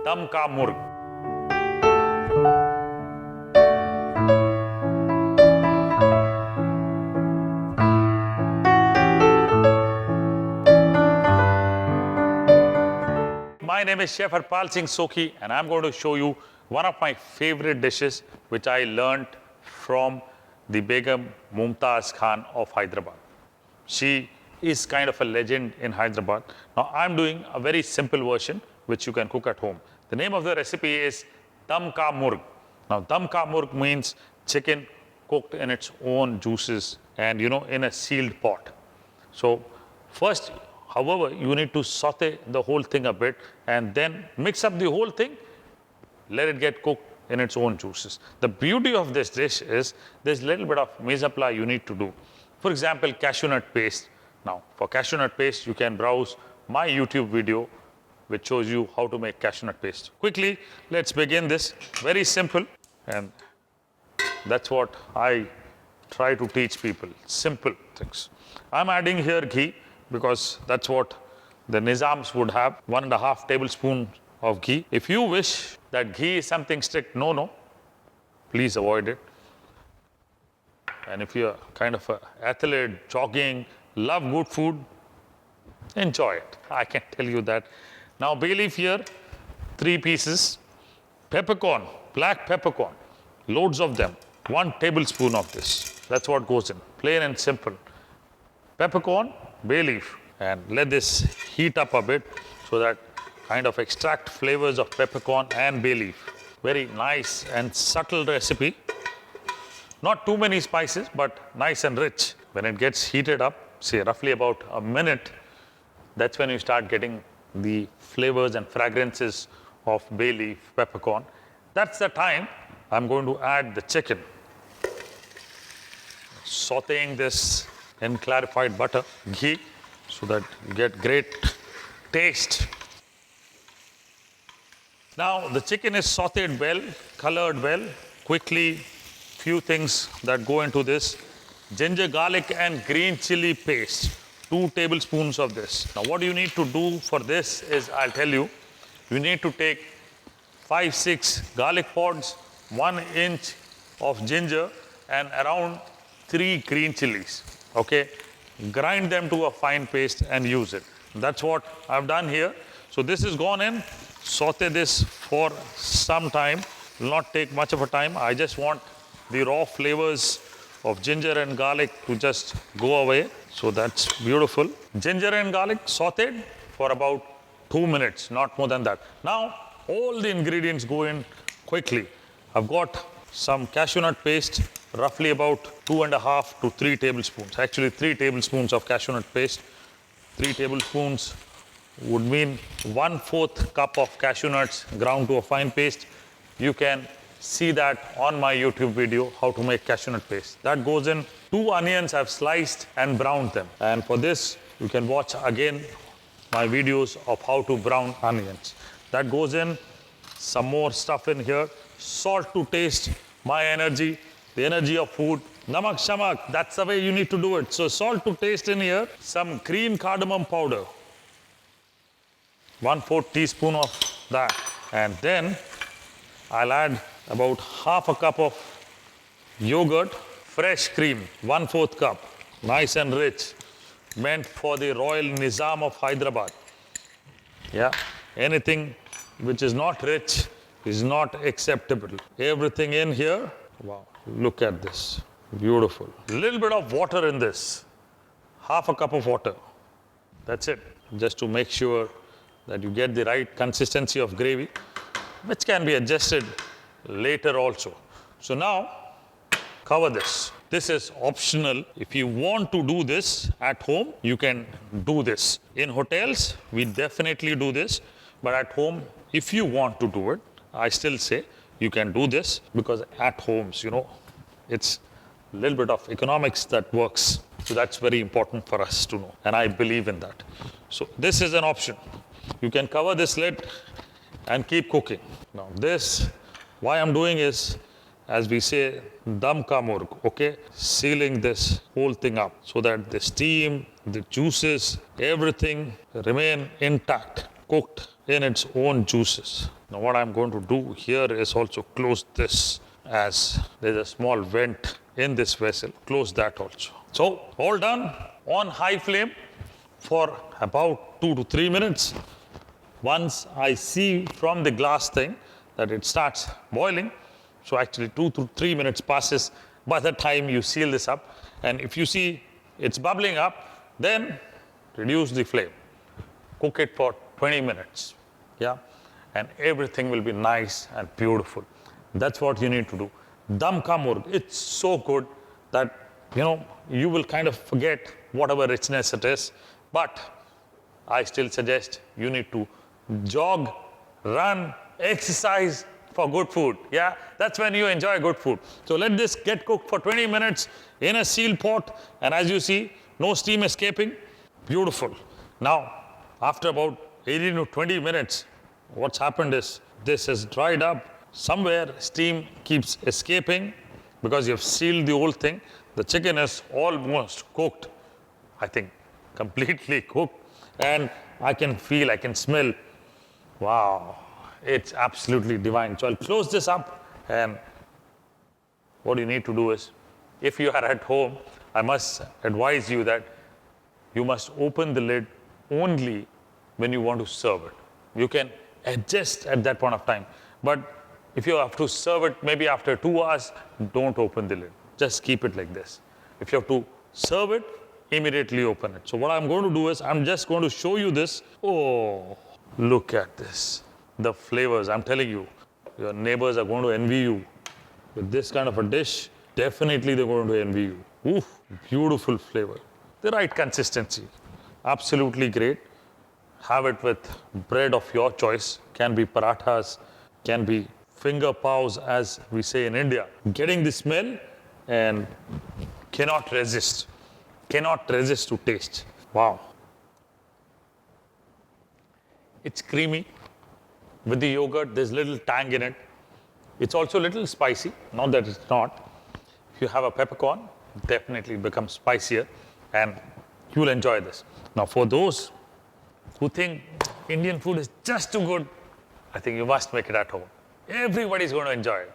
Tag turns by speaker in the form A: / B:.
A: Dum ka Murgh. My name is Chef Harpal Singh Sokhi and I'm going to show you one of my favorite dishes which I learnt from the Begum Mumtaz Khan of Hyderabad. She is kind of a legend in Hyderabad. Now I'm doing a very simple version which you can cook at home. The name of the recipe is Dum ka Murgh. Now Dum ka Murgh means chicken cooked in its own juices and in a sealed pot. So first, however, you need to saute the whole thing a bit and then mix up the whole thing, let it get cooked in its own juices. The beauty of this dish is there's a little bit of mise en place you need to do. For example, cashewnut paste. Now, for cashewnut paste, you can browse my YouTube video which shows you how to make cashewnut paste. Quickly, let's begin this. Very simple, and that's what I try to teach people, simple things. I'm adding here ghee because that's what the Nizams would have, 1.5 tablespoons of ghee. If you wish that ghee is something strict, no, please avoid it. And if you're kind of an athlete, jogging, love good food, enjoy it. I can tell you that. Now bay leaf here, 3 pieces. Peppercorn, black peppercorn, loads of them, 1 tablespoon of this. That's what goes in, plain and simple. Peppercorn, bay leaf, and let this heat up a bit so that kind of extract flavors of peppercorn and bay leaf. Very nice and subtle recipe. Not too many spices, but nice and rich. When it gets heated up, say roughly about a minute, that's when you start getting the flavors and fragrances of bay leaf, peppercorn. That's the time I'm going to add the chicken. Sauteing this in clarified butter, ghee, so that you get great taste. Now the chicken is sauteed well, colored well. Quickly, few things that go into this. Ginger, garlic and green chili paste, 2 tablespoons of this. Now what you need to do for this is, I'll tell you, you need to take 5-6 garlic pods, 1 inch of ginger and around 3 green chilies. Okay, grind them to a fine paste and use it. That's what I've done here. So this is gone in, saute this for some time, will not take much of a time. I just want the raw flavors of ginger and garlic to just go away. So that's beautiful. Ginger and garlic sauteed for about 2 minutes, not more than that. Now all the ingredients go in quickly. I've got some cashewnut paste, roughly about 2.5 to 3 tablespoons. Actually 3 tablespoons of cashewnut paste. 3 tablespoons would mean 1/4 cup of cashew nuts ground to a fine paste. You can see that on my YouTube video, how to make cashew nut paste. That goes in. 2 onions I've sliced and browned them. And for this, you can watch again my videos of how to brown onions. That goes in. Some more stuff in here. Salt to taste, my energy, the energy of food. Namak shamak, that's the way you need to do it. So salt to taste in here. Some green cardamom powder. 1/4 teaspoon of that. And then I'll add about 1/2 cup of yogurt, fresh cream, 1/4 cup, nice and rich, meant for the Royal Nizam of Hyderabad. Yeah, anything which is not rich is not acceptable. Everything in here, wow, look at this, beautiful. A little bit of water in this, 1/2 cup of water. That's it, just to make sure that you get the right consistency of gravy, which can be adjusted later also. So now, cover this. This is optional. If you want to do this at home, you can do this. In hotels, we definitely do this, but at home, if you want to do it, I still say you can do this, because at homes, it's a little bit of economics that works. So that's very important for us to know, and I believe in that. So this is an option. You can cover this lid and keep cooking. Now this, why I'm doing is, as we say, dum ka murgh, okay? Sealing this whole thing up so that the steam, the juices, everything remain intact, cooked in its own juices. Now what I'm going to do here is also close this, as there's a small vent in this vessel. Close that also. So all done on high flame for about 2 to 3 minutes. Once I see from the glass thing that it starts boiling, so actually 2 to 3 minutes passes by the time you seal this up. And if you see it's bubbling up, then reduce the flame. Cook it for 20 minutes. Yeah. And everything will be nice and beautiful. That's what you need to do. Dum ka murgh, it's so good that, you will kind of forget whatever richness it is. But I still suggest you need to jog, run, exercise for good food. Yeah, that's when you enjoy good food. So let this get cooked for 20 minutes in a sealed pot. And as you see, no steam escaping. Beautiful. Now, after about 18 to 20 minutes, what's happened is this has dried up. Somewhere steam keeps escaping because you've sealed the whole thing. The chicken is almost cooked. I think completely cooked. And I can feel, I can smell. Wow, it's absolutely divine. So I'll close this up, and what you need to do is, if you are at home, I must advise you that you must open the lid only when you want to serve it. You can adjust at that point of time. But if you have to serve it maybe after 2 hours, don't open the lid. Just keep it like this. If you have to serve it, immediately open it. So what I'm going to do is, I'm just going to show you this. Oh, look at this. The flavors, I'm telling you, your neighbors are going to envy you. With this kind of a dish, definitely they're going to envy you. Oof, beautiful flavor. The right consistency. Absolutely great. Have it with bread of your choice. Can be parathas, can be finger paws, as we say in India. Getting the smell and cannot resist. Cannot resist to taste. Wow. It's creamy. With the yogurt, there's little tang in it. It's also a little spicy, not that it's not. If you have a peppercorn, definitely it becomes spicier, and you'll enjoy this. Now, for those who think Indian food is just too good, I think you must make it at home. Everybody's going to enjoy it.